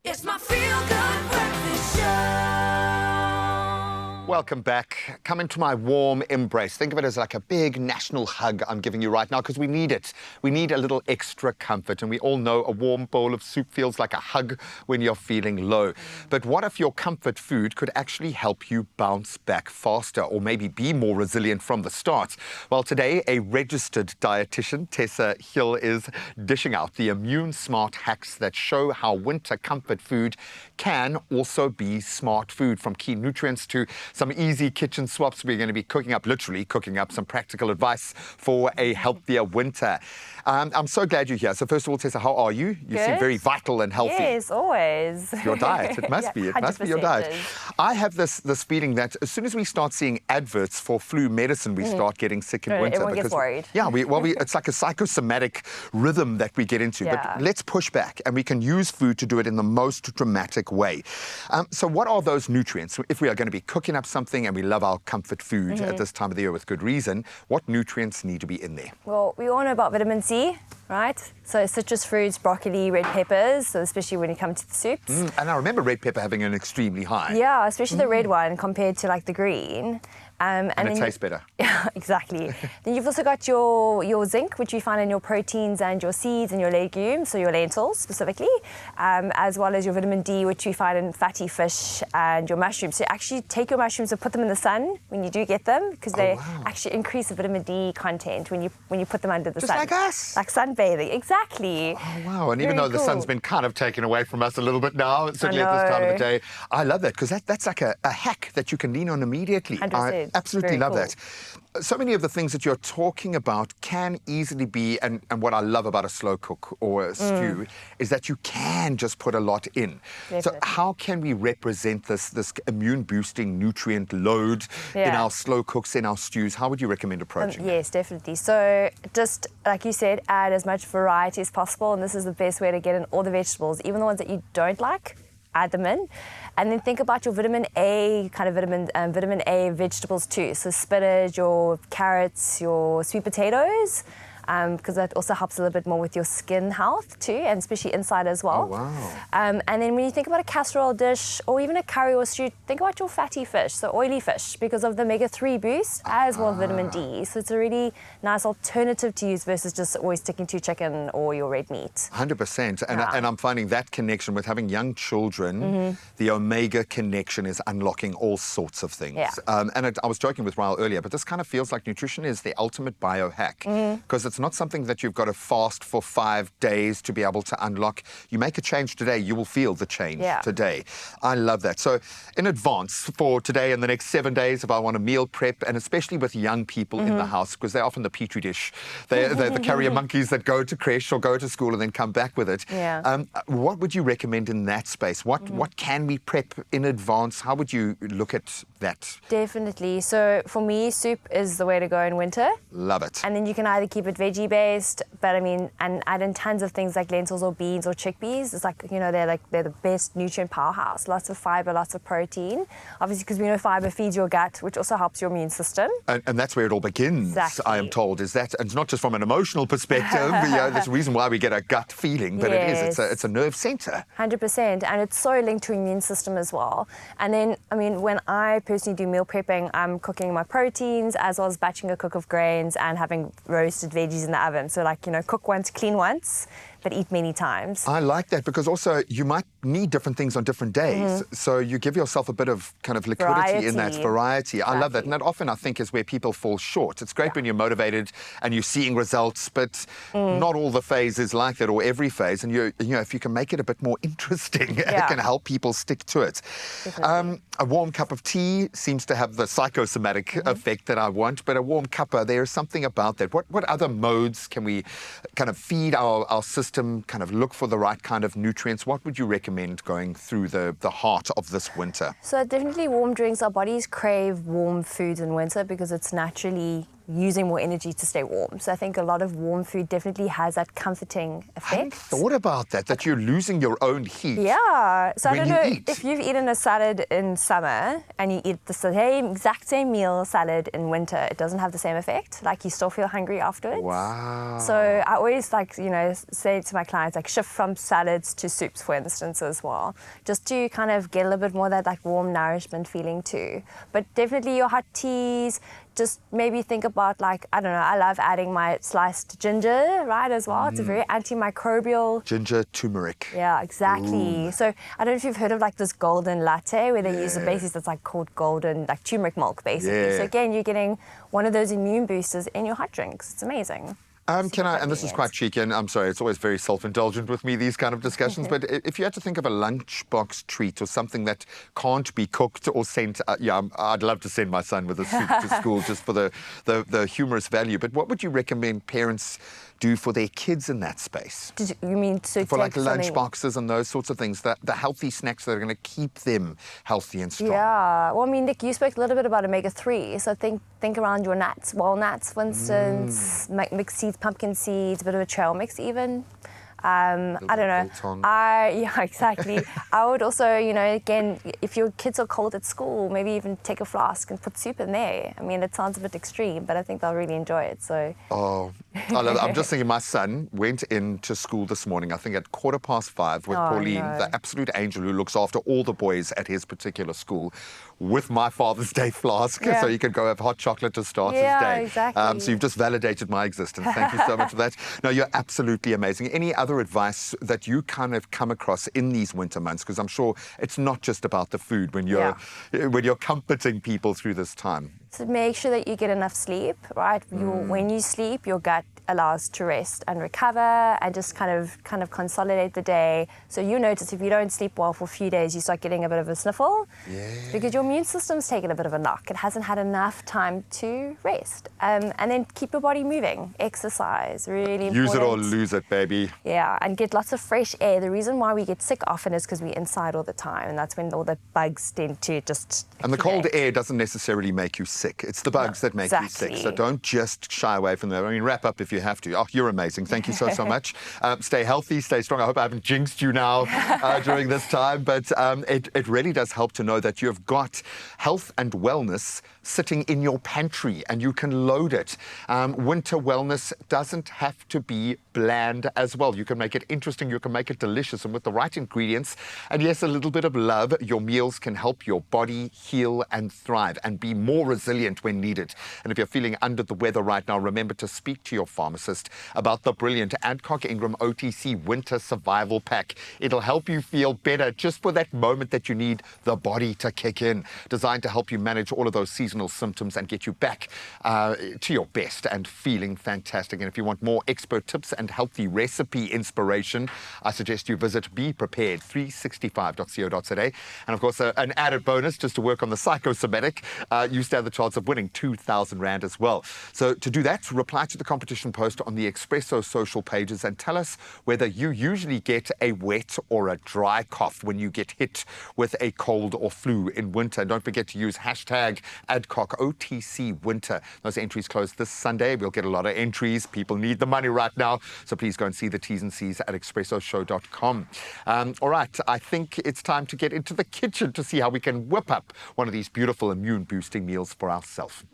It's my feel-good breakfast show. Welcome back. Come into my warm embrace. Think of it as like a big national hug I'm giving you right now, because we need it. We need a little extra comfort, and we all know a warm bowl of soup feels like a hug when you're feeling low. But what if your comfort food could actually help you bounce back faster, or maybe be more resilient from the start? Well, today, a registered dietitian, Tessa Hill, is dishing out the immune-smart hacks that show how winter comfort food can also be smart food, from key nutrients to some easy kitchen swaps. We're going to be literally cooking up some practical advice for a healthier winter. I'm so glad you're here. So first of all, Tessa, how are you? You seem very vital and healthy. Yes, always. Your diet, it must be. It must be your diet. I have this feeling that as soon as we start seeing adverts for flu medicine, we start getting sick in winter. Everyone gets worried. Yeah, it's like a psychosomatic rhythm that we get into. Yeah. But let's push back, and we can use food to do it in the most dramatic way. So what are those nutrients? If we are going to be cooking up something, and we love our comfort food at this time of the year with good reason, what nutrients need to be in there? Well, we all know about vitamin C, right? So citrus fruits, broccoli, red peppers, so especially when you come to the soups. And I remember red pepper having an extremely high. Yeah, especially the red one compared to like the green. And it tastes better. Yeah, exactly. Then you've also got your zinc, which you find in your proteins and your seeds and your legumes, so your lentils specifically, as well as your vitamin D, which we find in fatty fish and your mushrooms. So actually take your mushrooms and put them in the sun when you do get them, because they actually increase the vitamin D content when you put them under the sun. Just like us. Like sunbathing, exactly. Oh, wow. And even though the sun's been kind of taken away from us a little bit now, certainly at this time of the day, I love that, because that's like a hack that you can lean on immediately. 100%. I absolutely love that. So many of the things that you're talking about can easily be, and what I love about a slow cook or a stew is that you can just put a lot in. Definitely. So how can we represent this immune-boosting nutrient load in our slow cooks, in our stews? How would you recommend approaching it? Yes, definitely. So just like you said, add as much variety as possible, and this is the best way to get in all the vegetables, even the ones that you don't like. Add them in, and then think about your vitamin A vitamin A vegetables too. So spinach, your carrots, your sweet potatoes, because that also helps a little bit more with your skin health too, and especially inside as well. Oh, wow. And then when you think about a casserole dish or even a curry or stew, think about your fatty fish, so oily fish, because of the omega-3 boost as well as vitamin D. So it's a really nice alternative to use versus just always sticking to chicken or your red meat. 100%. And I'm finding that connection with having young children, the omega connection is unlocking all sorts of things. Yeah. I was joking with Ryle earlier, but this kind of feels like nutrition is the ultimate biohack, because it's not something that you've got to fast for 5 days to be able to unlock. You make a change today, you will feel the change today. I love that. So in advance for today and the next 7 days, if I want to meal prep, and especially with young people in the house, because they're often the petri dish. They're the carrier monkeys that go to creche or go to school and then come back with it. Yeah. What would you recommend in that space? What can we prep in advance? How would you look at that? Definitely. So for me, soup is the way to go in winter. Love it. And then you can either keep it veggie based, but I mean, and add in tons of things like lentils or beans or chickpeas. It's like, they're the best nutrient powerhouse. Lots of fiber, lots of protein. Obviously, because we know fiber feeds your gut, which also helps your immune system. And that's where it all begins, Exactly. I am told, is that, and it's not just from an emotional perspective, there's a reason why we get a gut feeling, but it's a nerve center. 100%, and it's so linked to your immune system as well. And then, I mean, when I personally do meal prepping, I'm cooking my proteins as well as batching a cook of grains and having roasted veggies in the oven. So cook once, clean once, but eat many times. I like that, because also you might need different things on different days. So you give yourself a bit of kind of liquidity in that variety. I love that. And that often, I think, is where people fall short. It's great when you're motivated and you're seeing results, but not all the phases like that, or every phase. And if you can make it a bit more interesting, it can help people stick to it. A warm cup of tea seems to have the psychosomatic effect that I want, but a warm cuppa, there's something about that. What other modes can we kind of feed our system, kind of look for the right kind of nutrients? What would you recommend going through the heart of this winter? So definitely warm drinks. Our bodies crave warm foods in winter because it's naturally using more energy to stay warm. So I think a lot of warm food definitely has that comforting I hadn't effect. thought about that you're losing your own heat. Yeah. So I when don't you know eat. if you've eaten a salad in summer and you eat the exact same meal salad in winter, it doesn't have the same effect. Like you still feel hungry afterwards. Wow. So I always say to my clients, shift from salads to soups, for instance, as well, just to kind of get a little bit more of that warm nourishment feeling too. But definitely your hot teas, just maybe think about I don't know, I love adding my sliced ginger, right, as well. It's a very antimicrobial. Ginger turmeric. Yeah, exactly. Ooh. So I don't know if you've heard of this golden latte where they use a basis that's called golden, turmeric milk, basically. Yeah. So again, you're getting one of those immune boosters in your hot drinks. It's amazing. Can I, and this is quite cheeky, and I'm sorry, it's always very self-indulgent with me, these kind of discussions, but if you had to think of a lunchbox treat or something that can't be cooked or sent, I'd love to send my son with a soup to school just for the humorous value, but what would you recommend parents do for their kids in that space? You mean to for take lunch something... boxes and those sorts of things, the healthy snacks that are going to keep them healthy and strong? Yeah, well, I mean, Nick, you spoke a little bit about omega-3, so think around your nuts, walnuts, for instance, mixed seeds, pumpkin seeds, a bit of a trail mix even. I don't know. Yeah, exactly. I would also, again, if your kids are cold at school, maybe even take a flask and put soup in there. I mean, it sounds a bit extreme, but I think they'll really enjoy it. So. Oh, I love it. I'm just thinking my son went into school this morning, I think at 5:15 with Pauline, the absolute angel who looks after all the boys at his particular school, with my Father's Day flask, so he could go have hot chocolate to start his day. Yeah, exactly. So you've just validated my existence. Thank you so much for that. No, you're absolutely amazing. Any other advice that you kind of come across in these winter months? Because I'm sure it's not just about the food when you're comforting people through this time. So make sure that you get enough sleep, right? When you sleep, your gut allows to rest and recover and just kind of consolidate the day. So you notice if you don't sleep well for a few days, you start getting a bit of a sniffle. Yeah. Because your immune system's taken a bit of a knock. It hasn't had enough time to rest. And then keep your body moving. Exercise, really important. Use it or lose it, baby. Yeah, and get lots of fresh air. The reason why we get sick often is because we're inside all the time, and that's when all the bugs tend to just And the cold accumulate. air doesn't necessarily make you sick. It's the bugs that make you sick. So don't just shy away from them. I mean, wrap up if you have to. Oh, you're amazing. Thank you so much. Stay healthy, stay strong. I hope I haven't jinxed you now during this time, but it really does help to know that you've got health and wellness sitting in your pantry and you can load it. Winter wellness doesn't have to be bland as well. You can make it interesting, you can make it delicious, and with the right ingredients, and yes, a little bit of love, your meals can help your body heal and thrive and be more resilient when needed. And if you're feeling under the weather right now, remember to speak to your pharmacist about the brilliant ADCOCK INGRAM OTC Winter Survival Pack. It'll help you feel better just for that moment that you need the body to kick in. Designed to help you manage all of those seasonal symptoms and get you back to your best and feeling fantastic. And if you want more expert tips and healthy recipe inspiration, I suggest you visit beprepared365.co.za. And of course, an added bonus just to work on the psychosomatic, you stand the chance of winning 2,000 Rand as well. So to do that, reply to the competition post on the Expresso social pages and tell us whether you usually get a wet or a dry cough when you get hit with a cold or flu in winter. And don't forget to use hashtag ADCOCK Those entries close this Sunday. We'll get a lot of entries. People need the money right now. So please go and see the T's and C's at expressoshow.com. All right, I think it's time to get into the kitchen to see how we can whip up one of these beautiful immune-boosting meals for ourselves.